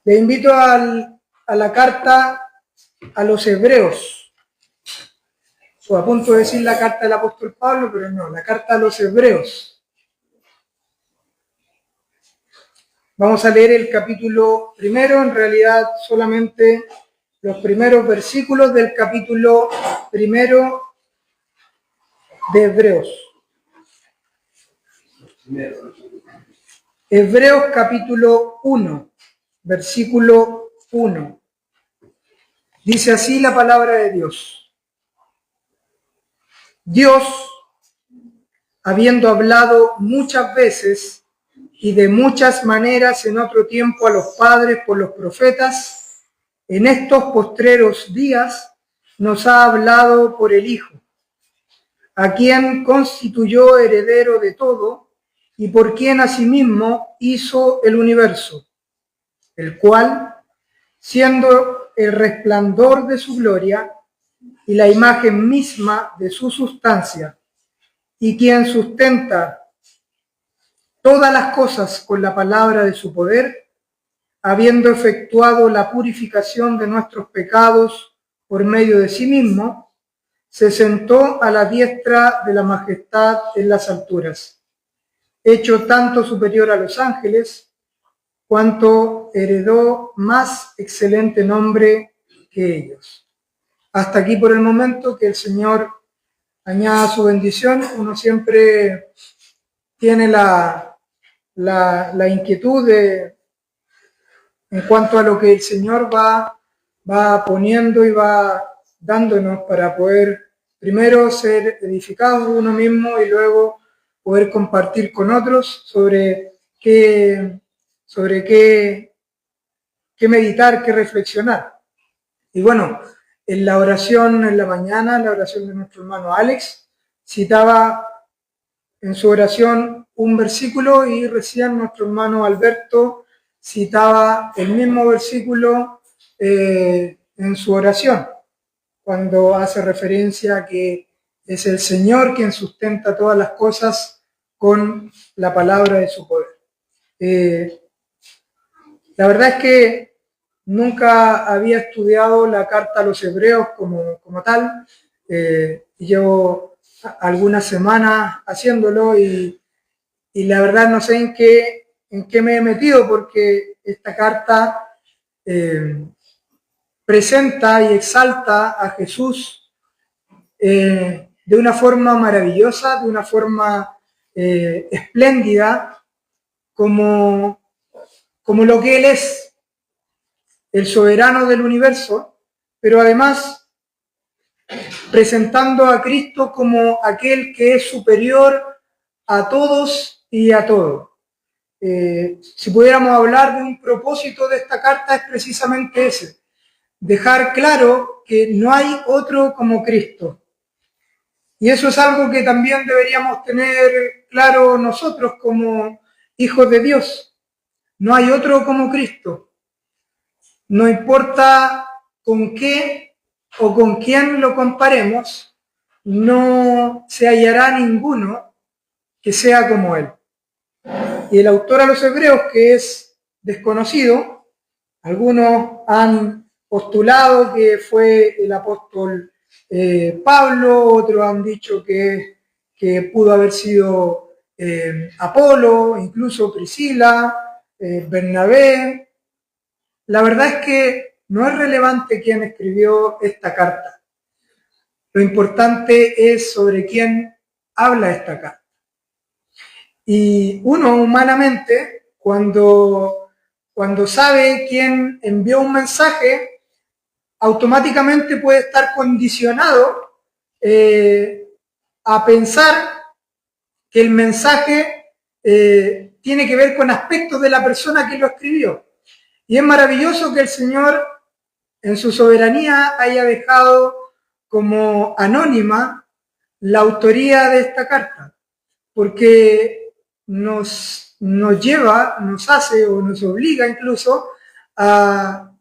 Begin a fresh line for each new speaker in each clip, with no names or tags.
Le invito a la carta a los Hebreos. O a punto de decir la carta del apóstol Pablo, pero no, la carta a los Hebreos. Vamos a leer el capítulo primero, en realidad solamente los primeros versículos del capítulo primero de Hebreos. Hebreos capítulo 1, versículo 1. Dice así la palabra de Dios. Dios, habiendo hablado muchas veces y de muchas maneras en otro tiempo a los padres por los profetas, en estos postreros días nos ha hablado por el Hijo, a quien constituyó heredero de todo y por quien asimismo hizo el universo, el cual, siendo el resplandor de su gloria y la imagen misma de su sustancia, y quien sustenta todas las cosas con la palabra de su poder, habiendo efectuado la purificación de nuestros pecados por medio de sí mismo, se sentó a la diestra de la majestad en las alturas, hecho tanto superior a los ángeles, cuanto heredó más excelente nombre que ellos. Hasta aquí por el momento, que el Señor añada su bendición. Uno siempre tiene la inquietud en cuanto a lo que el Señor va poniendo y va dándonos para poder primero ser edificados uno mismo y luego poder compartir con otros sobre qué meditar, qué reflexionar. Y bueno, en la oración en la mañana, la oración de nuestro hermano Alex, citaba en su oración un versículo y recién nuestro hermano Alberto citaba el mismo versículo en su oración, cuando hace referencia a que es el Señor quien sustenta todas las cosas con la palabra de su poder. La verdad es que nunca había estudiado la carta a los Hebreos como tal. Llevo algunas semanas haciéndolo y la verdad no sé en qué me he metido, porque esta carta presenta y exalta a Jesús de una forma maravillosa, de una forma espléndida, como lo que Él es, el soberano del universo, pero además presentando a Cristo como aquel que es superior a todos y a todo. Si pudiéramos hablar de un propósito de esta carta, es precisamente ese: dejar claro que no hay otro como Cristo. Y eso es algo que también deberíamos tener claro nosotros como hijos de Dios. No hay otro como Cristo. No importa con qué o con quién lo comparemos, no se hallará ninguno que sea como Él. Y el autor a los Hebreos, que es desconocido, algunos han postulado que fue el apóstol Pablo, otros han dicho que pudo haber sido Apolo, incluso Priscila, Bernabé. La verdad es que no es relevante quién escribió esta carta. Lo importante es sobre quién habla esta carta. Y uno humanamente, cuando sabe quién envió un mensaje, automáticamente puede estar condicionado a pensar que el mensaje tiene que ver con aspectos de la persona que lo escribió. Y es maravilloso que el Señor, en su soberanía, haya dejado como anónima la autoría de esta carta, porque nos lleva, nos hace o nos obliga incluso a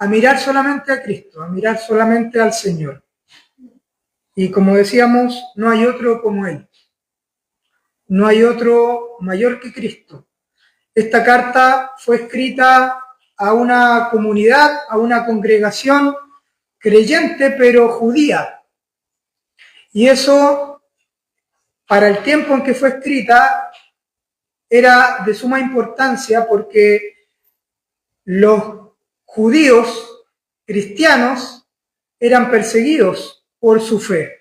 mirar solamente a Cristo, a mirar solamente al Señor. Y como decíamos, no hay otro como Él. No hay otro mayor que Cristo. Esta carta fue escrita a una comunidad, a una congregación creyente, pero judía. Y eso, para el tiempo en que fue escrita, era de suma importancia porque los judíos cristianos eran perseguidos por su fe.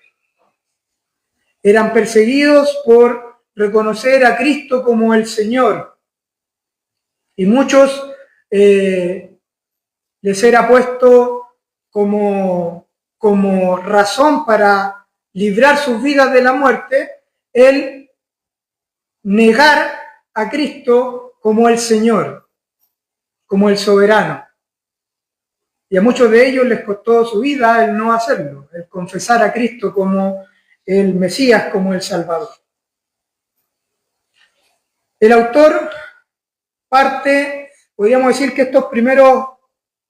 Eran perseguidos por reconocer a Cristo como el Señor. Y muchos les era puesto como razón para librar sus vidas de la muerte el negar a Cristo como el Señor, como el soberano. Y a muchos de ellos les costó su vida el no hacerlo, el confesar a Cristo como el Mesías, como el Salvador. El autor parte, podríamos decir que estos primeros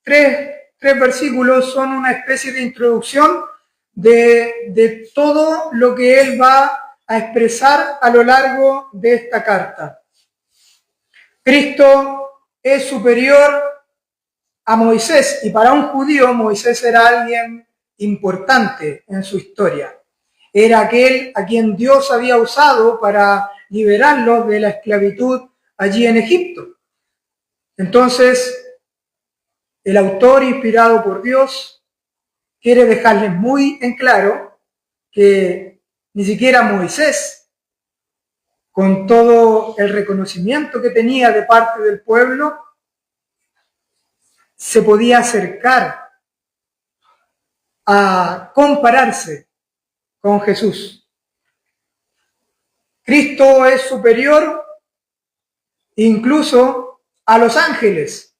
tres versículos son una especie de introducción de todo lo que él va a expresar a lo largo de esta carta. Cristo es superior a Moisés, y para un judío Moisés era alguien importante en su historia. Era aquel a quien Dios había usado para liberarlos de la esclavitud allí en Egipto. Entonces, el autor, inspirado por Dios, quiere dejarles muy en claro que ni siquiera Moisés, con todo el reconocimiento que tenía de parte del pueblo, se podía acercar a compararse con Jesús. Cristo es superior incluso a los ángeles.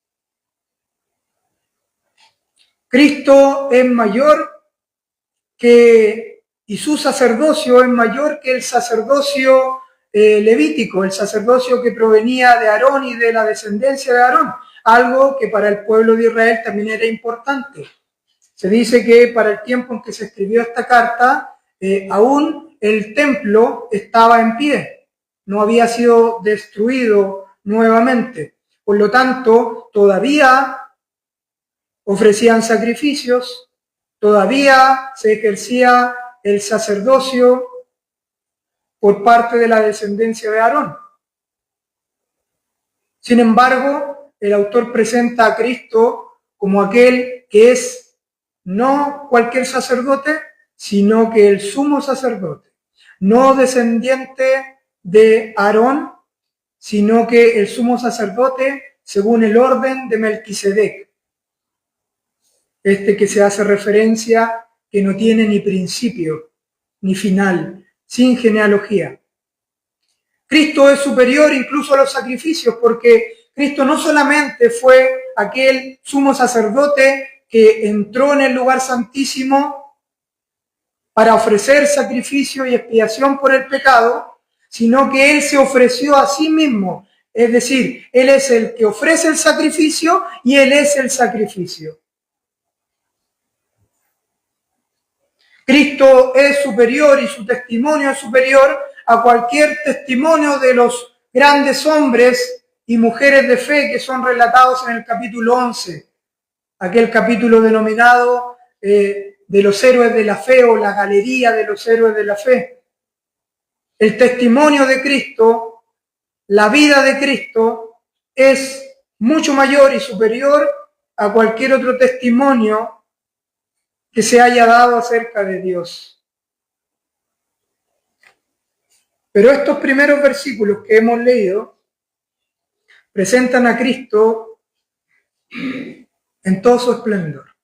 Cristo es mayor y su sacerdocio es mayor que el sacerdocio levítico, el sacerdocio que provenía de Aarón y de la descendencia de Aarón, algo que para el pueblo de Israel también era importante. Se dice que para el tiempo en que se escribió esta carta, aún el templo estaba en pie, no había sido destruido nuevamente. Por lo tanto, todavía ofrecían sacrificios, todavía se ejercía el sacerdocio por parte de la descendencia de Aarón. Sin embargo, el autor presenta a Cristo como aquel que es no cualquier sacerdote, sino que el sumo sacerdote, no descendiente de Aarón, sino que el sumo sacerdote según el orden de Melquisedec, que se hace referencia, que no tiene ni principio ni final, sin genealogía. Cristo es superior incluso a los sacrificios, porque Cristo no solamente fue aquel sumo sacerdote que entró en el lugar santísimo para ofrecer sacrificio y expiación por el pecado, sino que Él se ofreció a sí mismo. Es decir, Él es el que ofrece el sacrificio y Él es el sacrificio. Cristo es superior y su testimonio es superior a cualquier testimonio de los grandes hombres y mujeres de fe que son relatados en el capítulo 11, aquel capítulo denominado de los héroes de la fe o la galería de los héroes de la fe. El testimonio de Cristo, la vida de Cristo, es mucho mayor y superior a cualquier otro testimonio que se haya dado acerca de Dios. Pero estos primeros versículos que hemos leído presentan a Cristo en todo su esplendor.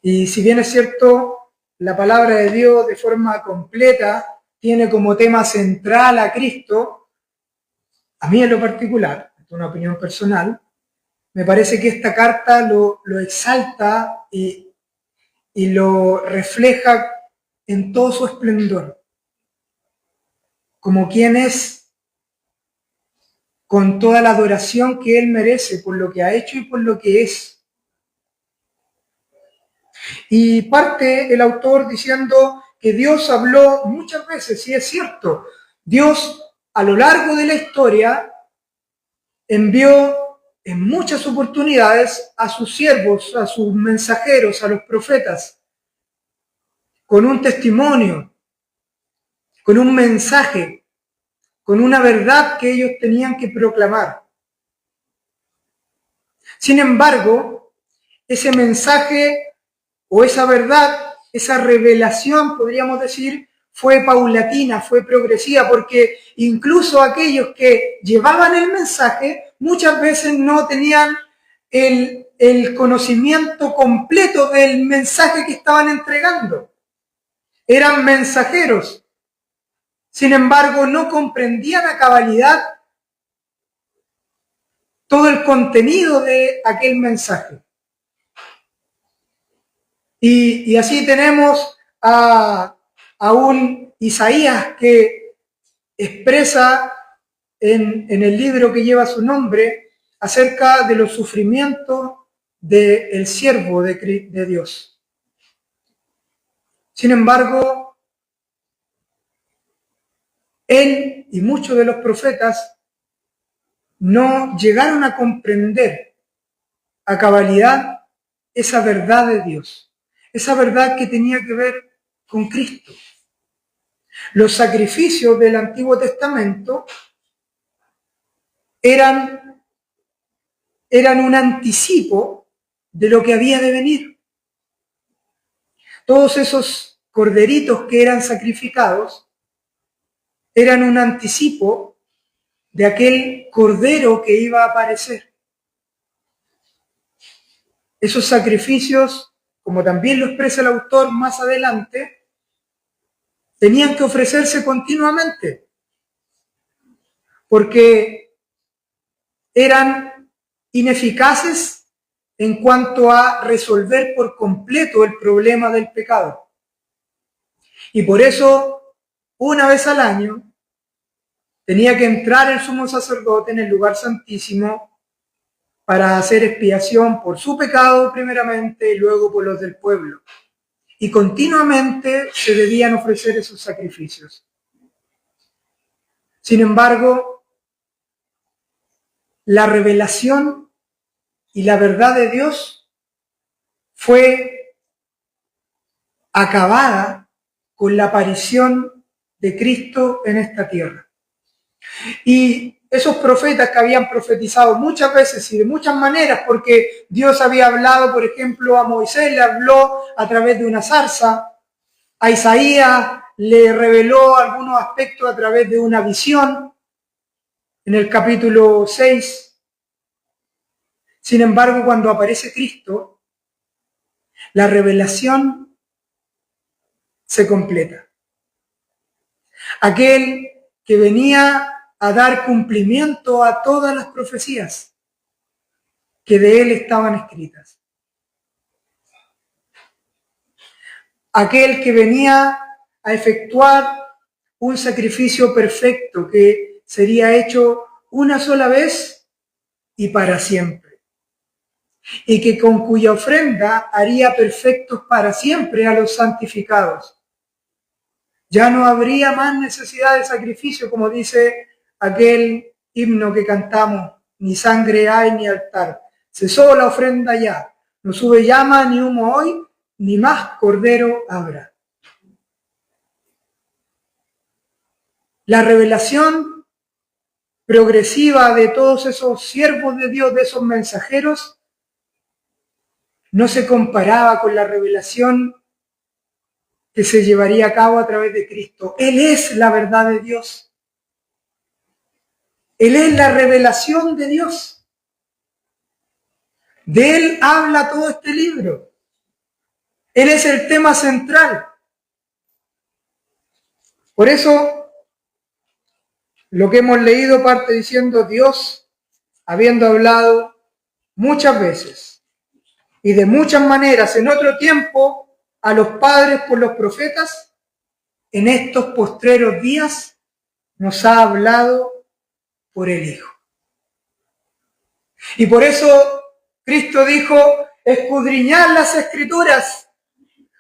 Y si bien es cierto, la palabra de Dios de forma completa tiene como tema central a Cristo, a mí en lo particular, es una opinión personal, me parece que esta carta lo exalta y lo refleja en todo su esplendor, como quien es, con toda la adoración que Él merece por lo que ha hecho y por lo que es. Y parte el autor diciendo que Dios habló muchas veces, y es cierto, Dios a lo largo de la historia envió en muchas oportunidades a sus siervos, a sus mensajeros, a los profetas, con un testimonio, con un mensaje, con una verdad que ellos tenían que proclamar. Sin embargo, ese mensaje o esa verdad, esa revelación, podríamos decir, fue paulatina, fue progresiva, porque incluso aquellos que llevaban el mensaje muchas veces no tenían el conocimiento completo del mensaje que estaban entregando. Eran mensajeros. Sin embargo, no comprendían a cabalidad todo el contenido de aquel mensaje. Y así tenemos a un Isaías que expresa en el libro que lleva su nombre acerca de los sufrimientos del siervo de Dios. Sin embargo, él y muchos de los profetas no llegaron a comprender a cabalidad esa verdad de Dios, esa verdad que tenía que ver con Cristo. Los sacrificios del Antiguo Testamento eran un anticipo de lo que había de venir. Todos esos corderitos que eran sacrificados eran un anticipo de aquel cordero que iba a aparecer. Esos sacrificios, como también lo expresa el autor más adelante, tenían que ofrecerse continuamente, porque eran ineficaces en cuanto a resolver por completo el problema del pecado. Y por eso, una vez al año, tenía que entrar el sumo sacerdote en el lugar santísimo para hacer expiación por su pecado primeramente y luego por los del pueblo. Y continuamente se debían ofrecer esos sacrificios. Sin embargo, la revelación y la verdad de Dios fue acabada con la aparición de Cristo en esta tierra. Y esos profetas que habían profetizado muchas veces y de muchas maneras, porque Dios había hablado, por ejemplo, a Moisés le habló a través de una zarza, a Isaías le reveló algunos aspectos a través de una visión, en el capítulo 6. Sin embargo, cuando aparece Cristo, la revelación se completa. Aquel que venía a dar cumplimiento a todas las profecías que de él estaban escritas. Aquel que venía a efectuar un sacrificio perfecto que sería hecho una sola vez y para siempre. Y que con cuya ofrenda haría perfectos para siempre a los santificados. Ya no habría más necesidad de sacrificio, como dice aquel himno que cantamos, ni sangre hay ni altar. Cesó la ofrenda ya, no sube llama ni humo hoy, ni más cordero habrá. La revelación progresiva de todos esos siervos de Dios, de esos mensajeros, no se comparaba con la revelación que se llevaría a cabo a través de Cristo. Él es la verdad de Dios. Él es la revelación de Dios. De Él habla todo este libro. Él es el tema central. Por eso, lo que hemos leído parte diciendo Dios, habiendo hablado muchas veces y de muchas maneras en otro tiempo a los padres por los profetas, en estos postreros días nos ha hablado por el Hijo. Y por eso Cristo dijo, escudriñad las Escrituras,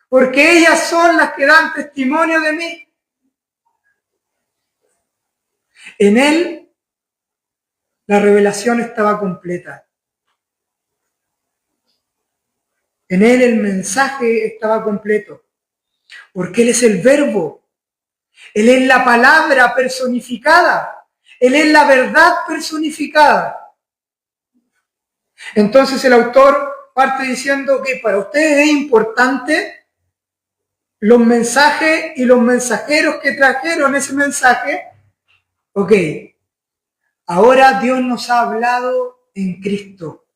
porque ellas son las que dan testimonio de mí. En Él la revelación estaba completa. En Él el mensaje estaba completo, porque Él es el verbo, Él es la palabra personificada, Él es la verdad personificada. Entonces el autor parte diciendo que para ustedes es importante los mensajes y los mensajeros que trajeron ese mensaje. Ok, ahora Dios nos ha hablado en Cristo,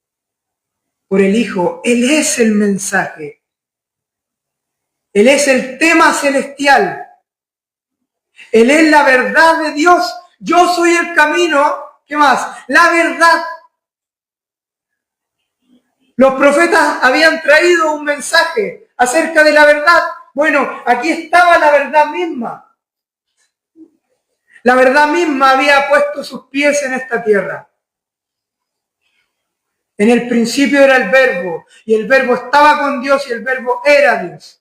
por el Hijo. Él es el mensaje. Él es el tema celestial. Él es la verdad de Dios. Yo soy el camino. ¿Qué más? La verdad. Los profetas habían traído un mensaje acerca de la verdad. Bueno, aquí estaba la verdad misma. La verdad misma había puesto sus pies en esta tierra. En el principio era el verbo, y el verbo estaba con Dios, y el verbo era Dios.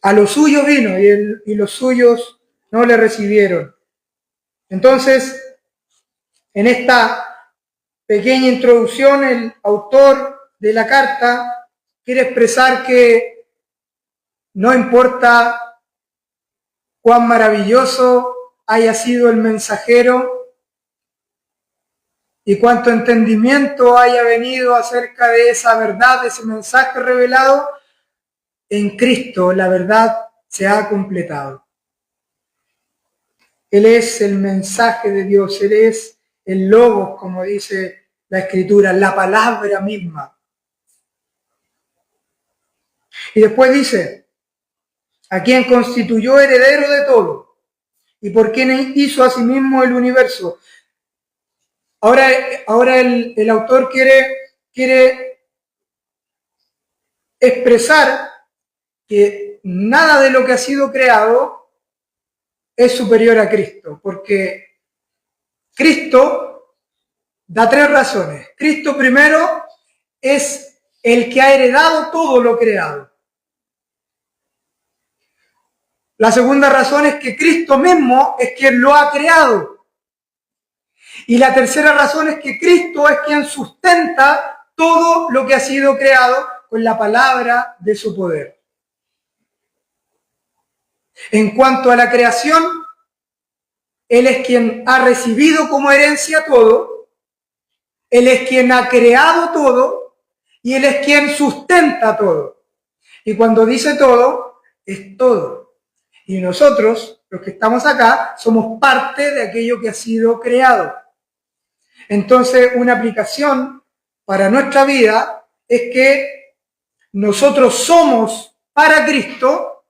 A los suyos vino, y los suyos no le recibieron. Entonces, en esta pequeña introducción, el autor de la carta quiere expresar que no importa cuán maravilloso haya sido el mensajero y cuánto entendimiento haya venido acerca de esa verdad, de ese mensaje revelado, en Cristo la verdad se ha completado. Él es el mensaje de Dios, Él es el logos, como dice la Escritura, la palabra misma. Y después dice, a quien constituyó heredero de todo y por quien hizo a sí mismo el universo. Ahora el autor quiere expresar que nada de lo que ha sido creado es superior a Cristo, porque Cristo da tres razones. Cristo primero es el que ha heredado todo lo creado. La segunda razón es que Cristo mismo es quien lo ha creado. Y la tercera razón es que Cristo es quien sustenta todo lo que ha sido creado con la palabra de su poder. En cuanto a la creación, Él es quien ha recibido como herencia todo, Él es quien ha creado todo y Él es quien sustenta todo. Y cuando dice todo, es todo. Y nosotros, los que estamos acá, somos parte de aquello que ha sido creado. Entonces, una aplicación para nuestra vida es que nosotros somos para Cristo,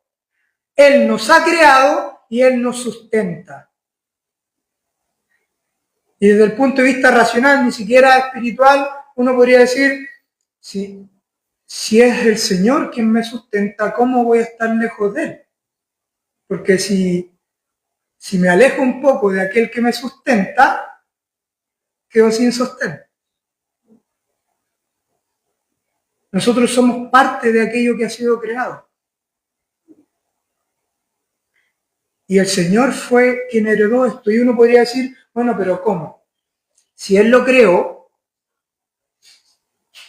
Él nos ha creado y Él nos sustenta. Y desde el punto de vista racional, ni siquiera espiritual, uno podría decir, si es el Señor quien me sustenta, ¿cómo voy a estar lejos de Él? Porque si me alejo un poco de aquel que me sustenta, quedo sin sostén. Nosotros somos parte de aquello que ha sido creado. Y el Señor fue quien heredó esto. Y uno podría decir, bueno, pero ¿cómo? Si Él lo creó,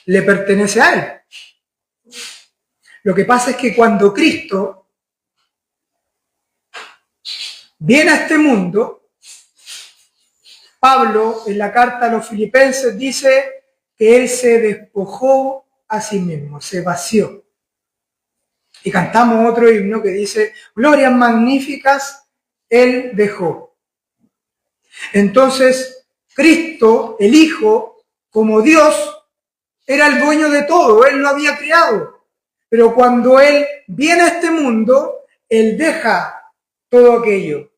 le pertenece a Él. Lo que pasa es que cuando Cristo viene a este mundo, Pablo en la carta a los Filipenses dice que Él se despojó a sí mismo, se vació. Y cantamos otro himno que dice, glorias magníficas Él dejó. Entonces, Cristo, el Hijo, como Dios, era el dueño de todo, Él lo había creado. Pero cuando Él viene a este mundo, Él deja todo aquello.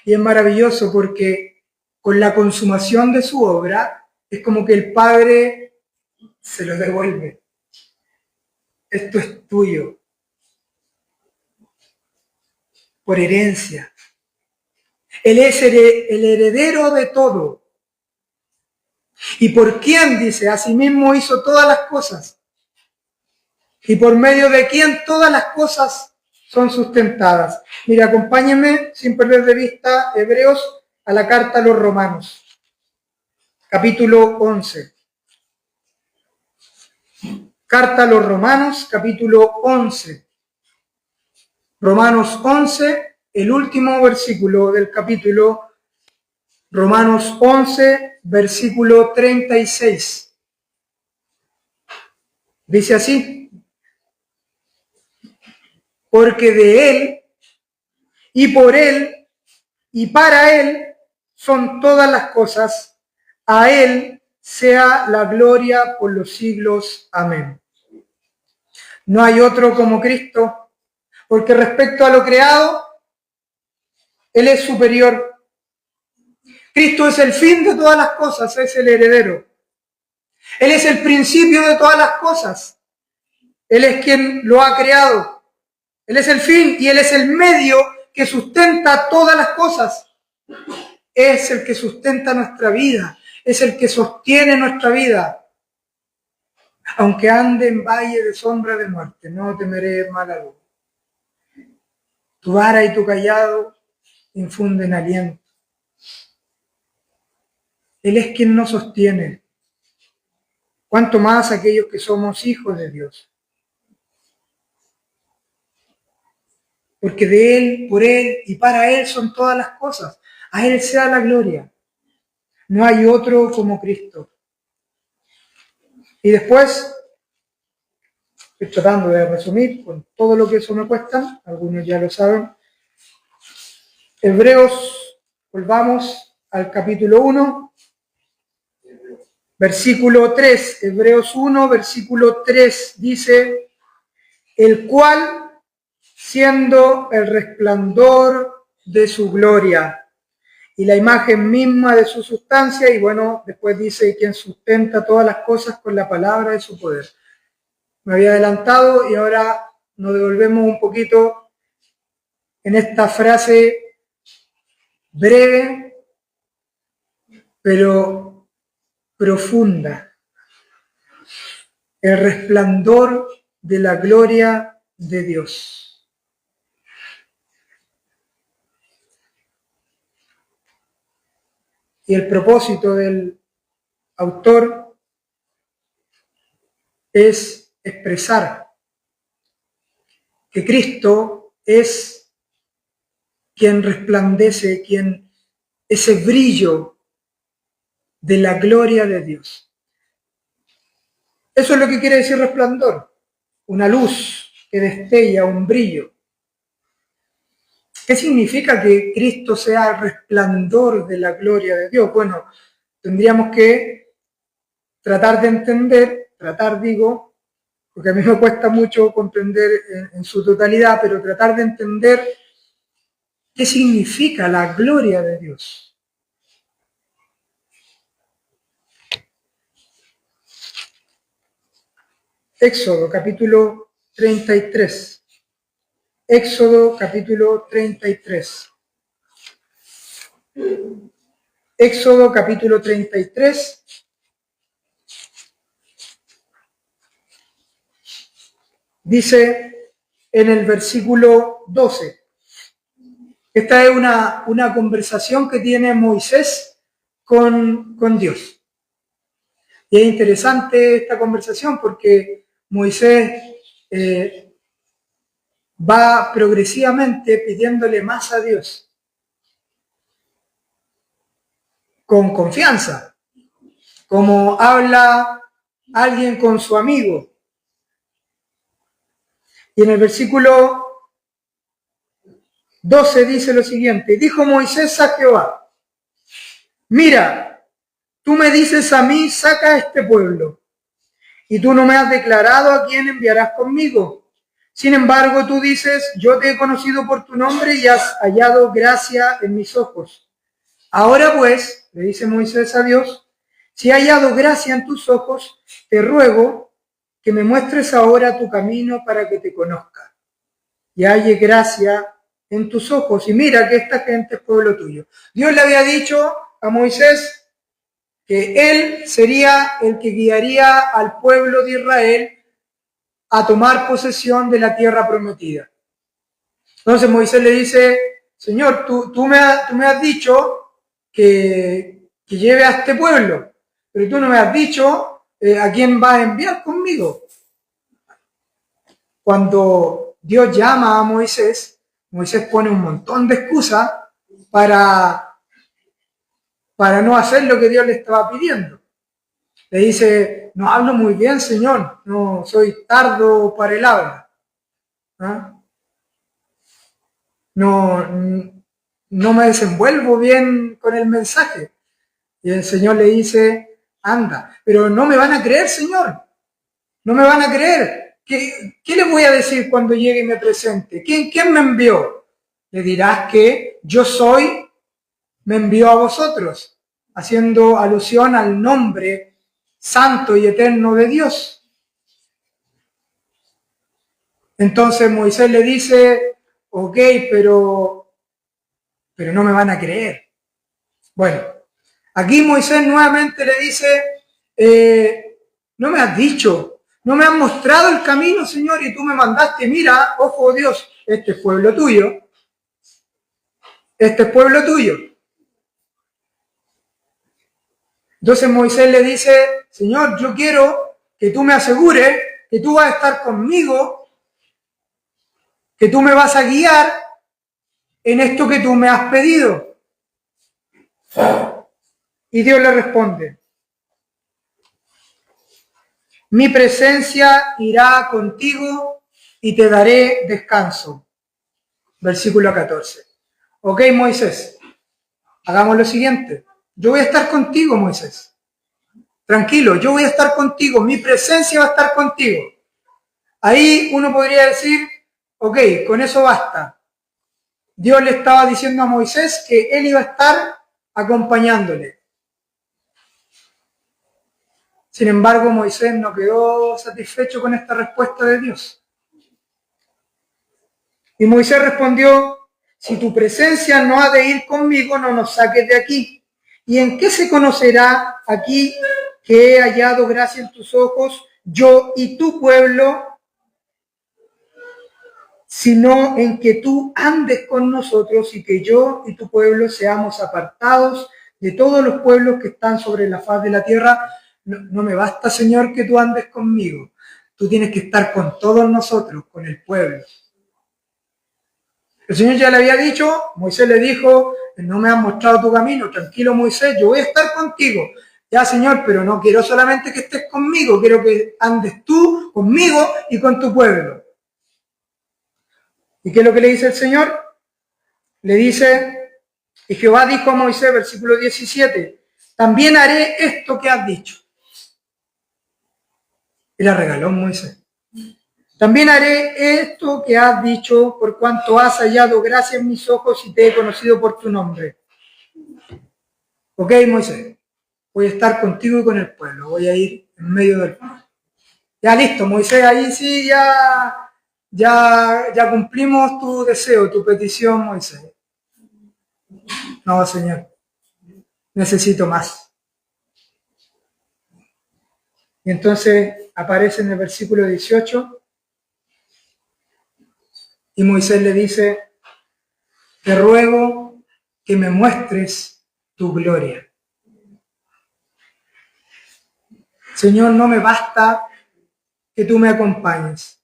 Y es maravilloso porque con la consumación de su obra, es como que el Padre se lo devuelve. Esto es tuyo. Por herencia. Él es el heredero de todo. ¿Y por quién? Dice, asimismo hizo todas las cosas. Y por medio de quién todas las cosas son sustentadas. Mira, acompáñenme, sin perder de vista, Hebreos, a la carta a los Romanos. Capítulo 11. Carta a los Romanos, capítulo 11. Romanos 11, el último versículo del capítulo. Romanos 11, versículo 36. Dice así: porque de Él, y por Él, y para Él son todas las cosas. A Él sea la gloria por los siglos. Amén. No hay otro como Cristo, porque respecto a lo creado, Él es superior. Cristo es el fin de todas las cosas, es el heredero. Él es el principio de todas las cosas. Él es quien lo ha creado. Él es el fin y Él es el medio que sustenta todas las cosas. Es el que sustenta nuestra vida. Es el que sostiene nuestra vida. Aunque ande en valle de sombra de muerte, no temeré mal alguno. Tu vara y tu cayado infunden aliento. Él es quien nos sostiene. Cuanto más aquellos que somos hijos de Dios. Porque de Él, por Él y para Él son todas las cosas. A Él sea la gloria. No hay otro como Cristo. Y después, estoy tratando de resumir con todo lo que eso me cuesta, algunos ya lo saben. Hebreos, volvamos al capítulo 1, versículo 3. Hebreos 1, versículo 3 dice: el cual, siendo el resplandor de su gloria y la imagen misma de su sustancia, y bueno, después dice quien sustenta todas las cosas con la palabra de su poder. Me había adelantado y ahora nos devolvemos un poquito en esta frase breve, pero profunda. El resplandor de la gloria de Dios. Y el propósito del autor es expresar que Cristo es quien resplandece, quien ese brillo de la gloria de Dios. Eso es lo que quiere decir resplandor, una luz que destella, un brillo. ¿Qué significa que Cristo sea el resplandor de la gloria de Dios? Bueno, tendríamos que tratar de entender, porque a mí me cuesta mucho comprender en su totalidad, pero tratar de entender qué significa la gloria de Dios. Éxodo capítulo 33. Éxodo capítulo 33. Éxodo capítulo 33. Dice en el versículo 12. Esta es una conversación que tiene Moisés con Dios. Y es interesante esta conversación porque Moisés va progresivamente pidiéndole más a Dios. Con confianza. Como habla alguien con su amigo. Y en el versículo 12 dice lo siguiente: dijo Moisés a Jehová: mira, tú me dices a mí, saca a este pueblo, y tú no me has declarado a quién enviarás conmigo. Sin embargo, tú dices: yo te he conocido por tu nombre y has hallado gracia en mis ojos. Ahora pues, le dice Moisés a Dios, si he hallado gracia en tus ojos, te ruego que me muestres ahora tu camino para que te conozca y halle gracia en tus ojos. Y mira que esta gente es pueblo tuyo. Dios le había dicho a Moisés que él sería el que guiaría al pueblo de Israel a tomar posesión de la tierra prometida. Entonces Moisés le dice: Señor, tú me has dicho que lleve a este pueblo, pero tú no me has dicho a quién vas a enviar conmigo. cuando Dios llama a Moisés, Moisés pone un montón de excusas para no hacer lo que Dios le estaba pidiendo. Le dice, no hablo muy bien, Señor, no soy tardo para el habla. ¿Ah? No me desenvuelvo bien con el mensaje. Y el Señor le dice, anda, pero no me van a creer, Señor. No me van a creer. ¿Qué les voy a decir cuando llegue y me presente? ¿Quién me envió? Le dirás que yo soy, me envió a vosotros, haciendo alusión al nombre santo y eterno de Dios. Entonces Moisés le dice, ok, pero no me van a creer. Bueno, aquí Moisés nuevamente le dice, no me has dicho, no me has mostrado el camino, Señor, y tú me mandaste, mira, ojo Dios, este es pueblo tuyo, este es pueblo tuyo. Entonces Moisés le dice, Señor, yo quiero que tú me asegures que tú vas a estar conmigo, que tú me vas a guiar en esto que tú me has pedido. Y Dios le responde, mi presencia irá contigo y te daré descanso. Versículo 14. Ok, Moisés, hagamos lo siguiente. Yo voy a estar contigo, Moisés. Tranquilo, yo voy a estar contigo. Mi presencia va a estar contigo. Ahí uno podría decir, ok, con eso basta. Dios le estaba diciendo a Moisés que él iba a estar acompañándole. Sin embargo, Moisés no quedó satisfecho con esta respuesta de Dios. Y Moisés respondió, si tu presencia no ha de ir conmigo, no nos saques de aquí. ¿Y en qué se conocerá aquí que he hallado gracia en tus ojos, yo y tu pueblo, sino en que tú andes con nosotros y que yo y tu pueblo seamos apartados de todos los pueblos que están sobre la faz de la tierra? No me basta, Señor, que tú andes conmigo. Tú tienes que estar con todos nosotros, con el pueblo. El Señor ya le había dicho, Moisés le dijo, no me has mostrado tu camino, tranquilo Moisés, yo voy a estar contigo. Ya, Señor, pero no quiero solamente que estés conmigo, quiero que andes tú conmigo y con tu pueblo. ¿Y qué es lo que le dice el Señor? Le dice, y Jehová dijo a Moisés, versículo 17, también haré esto que has dicho. Y le regaló Moisés. También haré esto que has dicho, por cuanto has hallado gracia en mis ojos y te he conocido por tu nombre. Ok, Moisés, voy a estar contigo y con el pueblo, voy a ir en medio del pueblo. Ya listo, Moisés, ahí sí ya cumplimos tu deseo, tu petición, Moisés. No, Señor, necesito más. Y entonces aparece en el versículo 18 y Moisés le dice, te ruego que me muestres tu gloria. Señor, no me basta que tú me acompañes.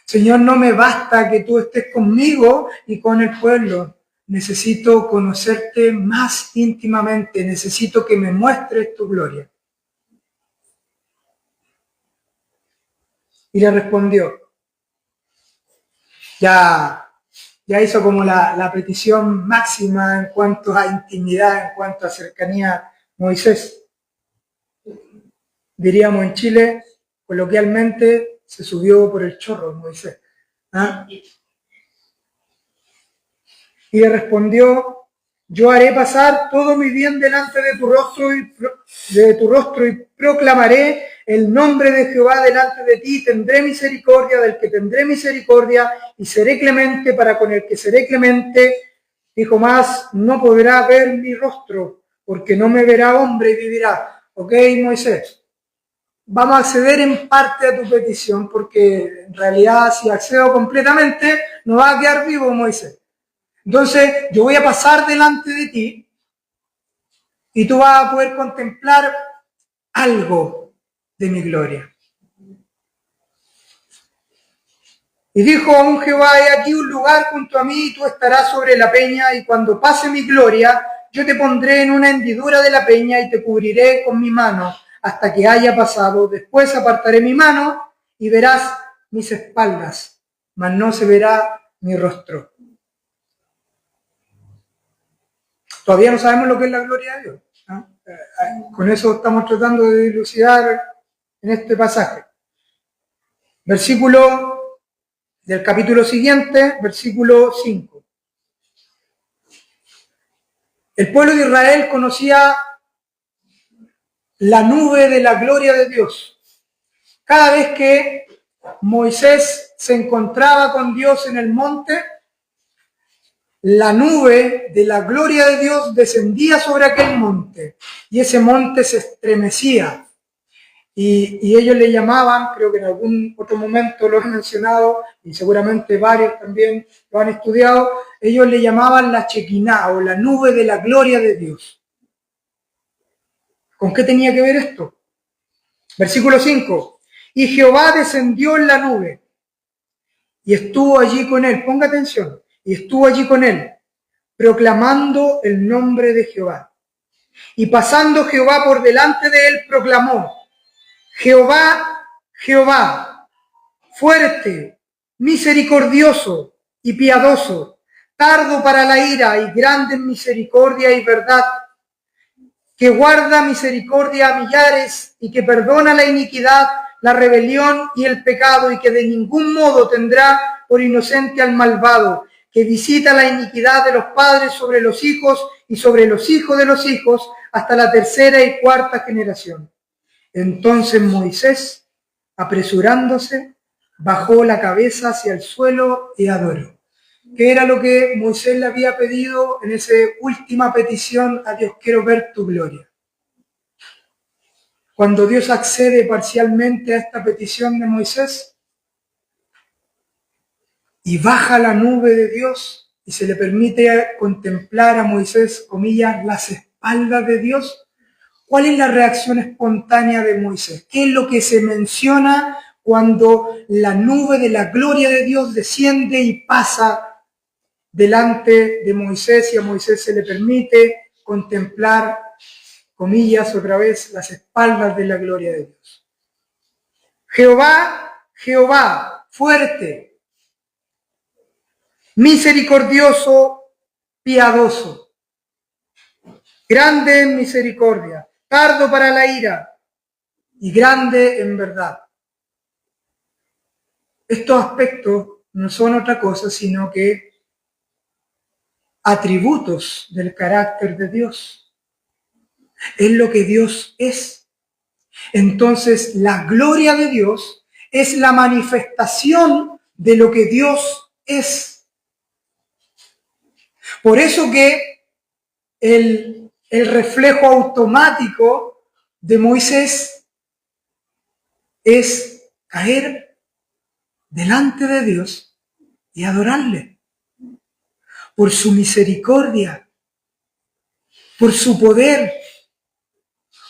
Señor, no me basta que tú estés conmigo y con el pueblo. Necesito conocerte más íntimamente. Necesito que me muestres tu gloria. Y le respondió. Ya hizo como la petición máxima en cuanto a intimidad, en cuanto a cercanía, Moisés. Diríamos en Chile, coloquialmente, se subió por el chorro Moisés. ¿Ah? Y le respondió, yo haré pasar todo mi bien delante de tu rostro y proclamaré el nombre de Jehová delante de ti. Tendré misericordia del que tendré misericordia y seré clemente para con el que seré clemente. Dijo más, no podrá ver mi rostro porque no me verá hombre y vivirá. Ok, Moisés, vamos a acceder en parte a tu petición porque en realidad si accedo completamente no va a quedar vivo, Moisés. Entonces, yo voy a pasar delante de ti y tú vas a poder contemplar algo de mi gloria. Y dijo aún Jehová: he aquí un lugar junto a mí, y tú estarás sobre la peña, y cuando pase mi gloria, yo te pondré en una hendidura de la peña y te cubriré con mi mano hasta que haya pasado. Después apartaré mi mano y verás mis espaldas, mas no se verá mi rostro. Todavía no sabemos lo que es la gloria de Dios, ¿no? Con eso estamos tratando de dilucidar en este pasaje. Versículo del capítulo siguiente, versículo 5. El pueblo de Israel conocía la nube de la gloria de Dios. Cada vez que Moisés se encontraba con Dios en el monte, la nube de la gloria de Dios descendía sobre aquel monte y ese monte se estremecía. Y ellos le llamaban, creo que en algún otro momento lo he mencionado, y seguramente varios también lo han estudiado, ellos le llamaban la Chequiná o la nube de la gloria de Dios. ¿Con qué tenía que ver esto? Versículo 5. Y Jehová descendió en la nube y estuvo allí con él. Ponga atención. Y estuvo allí con él, proclamando el nombre de Jehová. Y pasando Jehová por delante de él, proclamó: Jehová, Jehová, fuerte, misericordioso y piadoso, tardo para la ira y grande en misericordia y verdad, que guarda misericordia a millares y que perdona la iniquidad, la rebelión y el pecado, y que de ningún modo tendrá por inocente al malvado, que visita la iniquidad de los padres sobre los hijos y sobre los hijos de los hijos hasta la tercera y cuarta generación. Entonces Moisés, apresurándose, bajó la cabeza hacia el suelo y adoró. ¿Qué era lo que Moisés le había pedido en esa última petición a Dios? Quiero ver tu gloria. Cuando Dios accede parcialmente a esta petición de Moisés y baja la nube de Dios y se le permite contemplar a Moisés, comillas, las espaldas de Dios, ¿cuál es la reacción espontánea de Moisés? ¿Qué es lo que se menciona cuando la nube de la gloria de Dios desciende y pasa delante de Moisés y a Moisés se le permite contemplar, comillas, otra vez, las espaldas de la gloria de Dios? Jehová, Jehová, fuerte, misericordioso, piadoso, grande en misericordia, tardo para la ira y grande en verdad. Estos aspectos no son otra cosa sino que atributos del carácter de Dios. Es lo que Dios es. Entonces, la gloria de Dios es la manifestación de lo que Dios es. Por eso que el reflejo automático de Moisés es caer delante de Dios y adorarle por su misericordia, por su poder,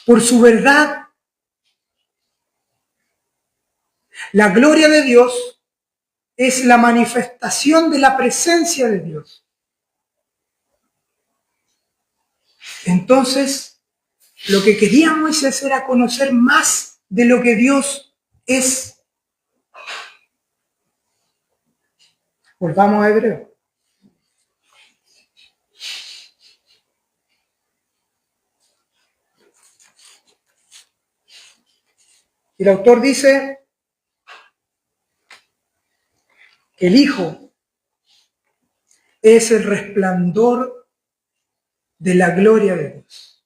por su verdad. La gloria de Dios es la manifestación de la presencia de Dios. Entonces, lo que quería Moisés era conocer más de lo que Dios es. Volvamos a Hebreo. El autor dice que el Hijo es el resplandor de la gloria de Dios.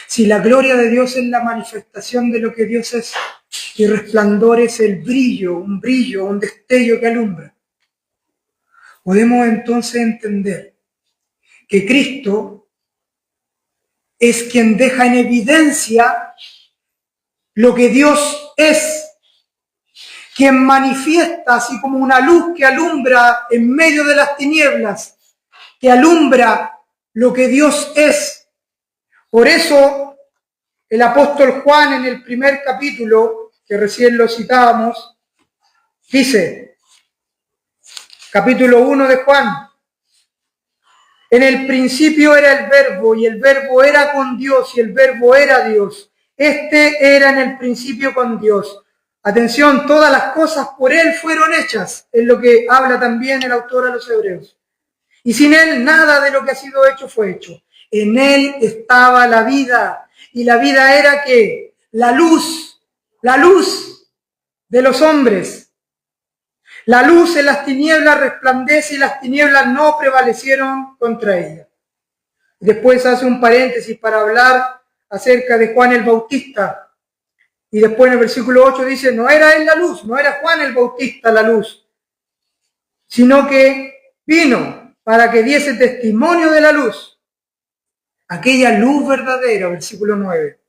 Si la gloria de Dios es la manifestación de lo que Dios es, y resplandor es el brillo, un destello que alumbra, podemos entonces entender que Cristo es quien deja en evidencia lo que Dios es, quien manifiesta así como una luz que alumbra en medio de las tinieblas, que alumbra lo que Dios es. Por eso el apóstol Juan en el primer capítulo, que recién lo citábamos, Dice, capítulo 1 de Juan, en el principio era el Verbo, y el Verbo era con Dios, y el Verbo era Dios. Este era en el principio con Dios. Atención, todas las cosas por Él fueron hechas, es lo que habla también el autor a los Hebreos. Y sin Él nada de lo que ha sido hecho fue hecho. En Él estaba la vida, y la vida era ¿qué? La luz de los hombres. La luz en las tinieblas resplandece y las tinieblas no prevalecieron contra ella. Después hace un paréntesis para hablar acerca de Juan el Bautista. Y después en el versículo 8 dice, no era él la luz, no era Juan el Bautista la luz, sino que vino para que diese testimonio de la luz. Aquella luz verdadera, versículo 9.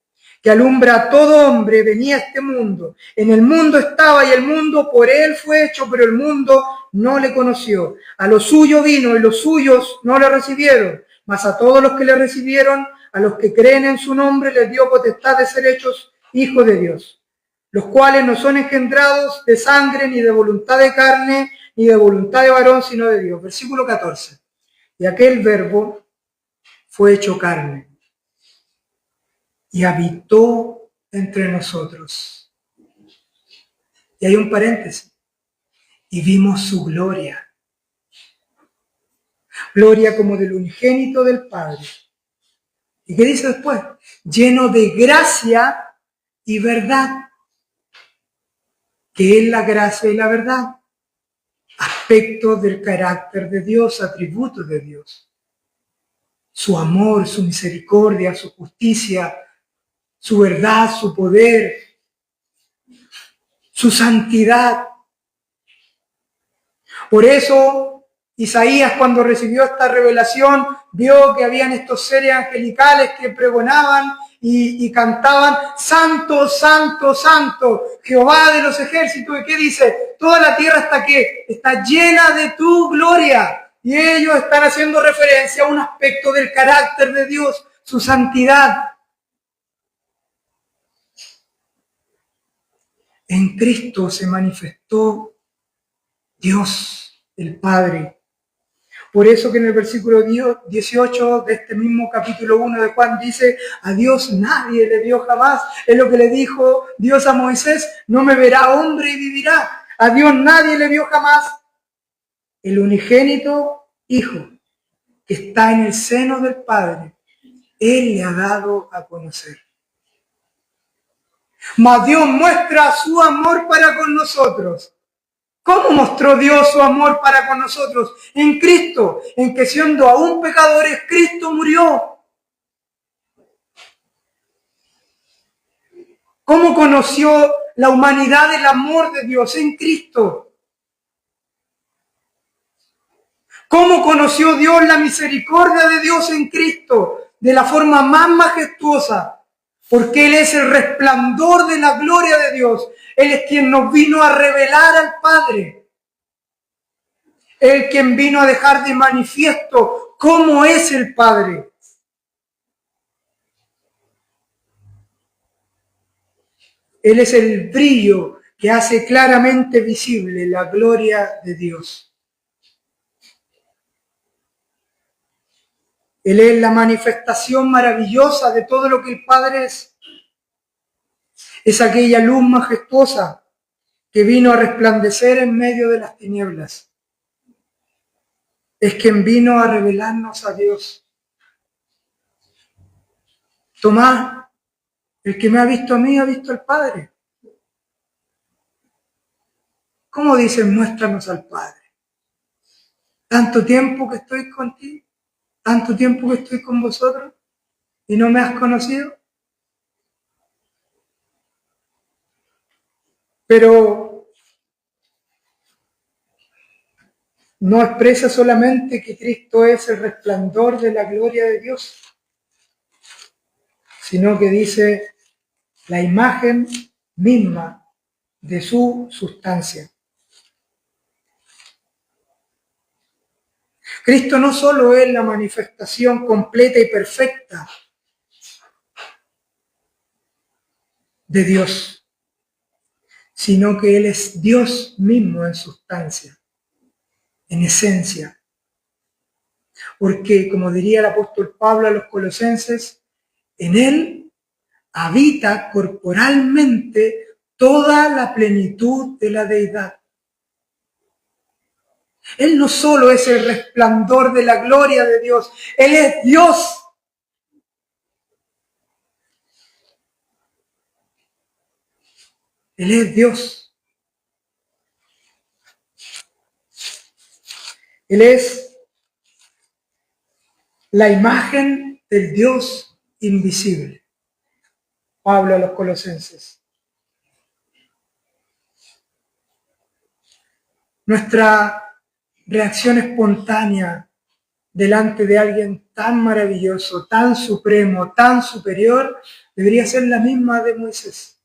Que alumbra a todo hombre, venía a este mundo. En el mundo estaba y el mundo por él fue hecho, pero el mundo no le conoció. A lo suyo vino y los suyos no le recibieron. Mas a todos los que le recibieron, a los que creen en su nombre, les dio potestad de ser hechos hijos de Dios. Los cuales no son engendrados de sangre, ni de voluntad de carne, ni de voluntad de varón, sino de Dios. Versículo 14. Y aquel Verbo fue hecho carne y habitó entre nosotros. Y hay un paréntesis. Y vimos su gloria. Gloria como del unigénito del Padre. ¿Y qué dice después? Lleno de gracia y verdad. ¿Qué es la gracia y la verdad? Aspectos del carácter de Dios, atributos de Dios. Su amor, su misericordia, su justicia, su verdad, su poder, su santidad. Por eso, Isaías, cuando recibió esta revelación, vio que habían estos seres angelicales que pregonaban y cantaban, Santo, Santo, Santo, Jehová de los ejércitos. ¿Y qué dice? Toda la tierra está ¿qué? Está llena de tu gloria. Y ellos están haciendo referencia a un aspecto del carácter de Dios, su santidad. En Cristo se manifestó Dios, el Padre. Por eso que en el versículo 18 de este mismo capítulo 1 de Juan dice, a Dios nadie le vio jamás. Es lo que le dijo Dios a Moisés, no me verá hombre y vivirá. A Dios nadie le vio jamás. El unigénito Hijo que está en el seno del Padre, Él le ha dado a conocer. Mas Dios muestra su amor para con nosotros. ¿Cómo mostró Dios su amor para con nosotros? En Cristo, en que siendo aún pecadores, Cristo murió. ¿Cómo conoció la humanidad el amor de Dios? En Cristo. ¿Cómo conoció Dios la misericordia de Dios en Cristo? De la forma más majestuosa. Porque Él es el resplandor de la gloria de Dios. Él es quien nos vino a revelar al Padre. Él quien vino a dejar de manifiesto cómo es el Padre. Él es el brillo que hace claramente visible la gloria de Dios. Él es la manifestación maravillosa de todo lo que el Padre es. Es aquella luz majestuosa que vino a resplandecer en medio de las tinieblas. Es quien vino a revelarnos a Dios. Tomás, el que me ha visto a mí, ha visto al Padre. ¿Cómo dicen, muéstranos al Padre? Tanto tiempo que estoy contigo, tanto tiempo que estoy con vosotros y no me has conocido. Pero no expresa solamente que Cristo es el resplandor de la gloria de Dios, sino que dice la imagen misma de su sustancia. Cristo no solo es la manifestación completa y perfecta de Dios, sino que Él es Dios mismo en sustancia, en esencia. Porque, como diría el apóstol Pablo a los colosenses, en Él habita corporalmente toda la plenitud de la deidad. Él no solo es el resplandor de la gloria de Dios, Él es Dios. Él es Dios. Él es la imagen del Dios invisible. Pablo a los colosenses. Nuestra reacción espontánea delante de alguien tan maravilloso, tan supremo, tan superior, debería ser la misma de Moisés.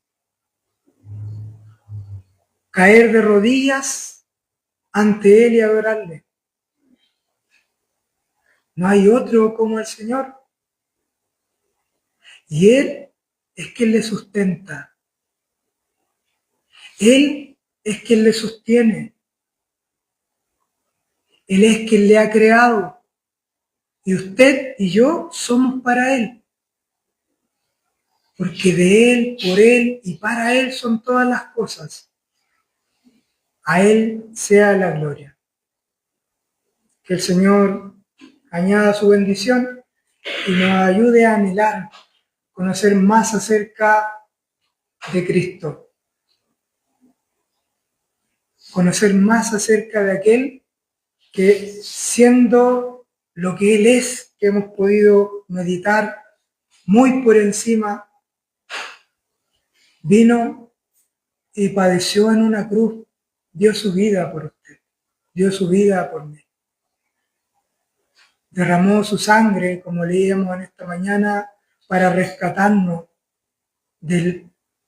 Caer de rodillas ante Él y adorarle. No hay otro como el Señor. Y Él es quien le sustenta. Él es quien le sostiene. Él es quien le ha creado. Y usted y yo somos para Él. Porque de Él, por Él y para Él son todas las cosas. A Él sea la gloria. Que el Señor añada su bendición y nos ayude a anhelar, conocer más acerca de Cristo. Conocer más acerca de aquel que, siendo lo que Él es, que hemos podido meditar muy por encima, vino y padeció en una cruz, dio su vida por usted, dio su vida por mí. Derramó su sangre, como leíamos en esta mañana, para rescatarnos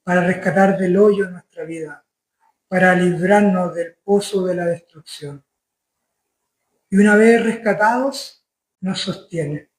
para rescatar del hoyo en nuestra vida, para librarnos del pozo de la destrucción. Y una vez rescatados, nos sostiene.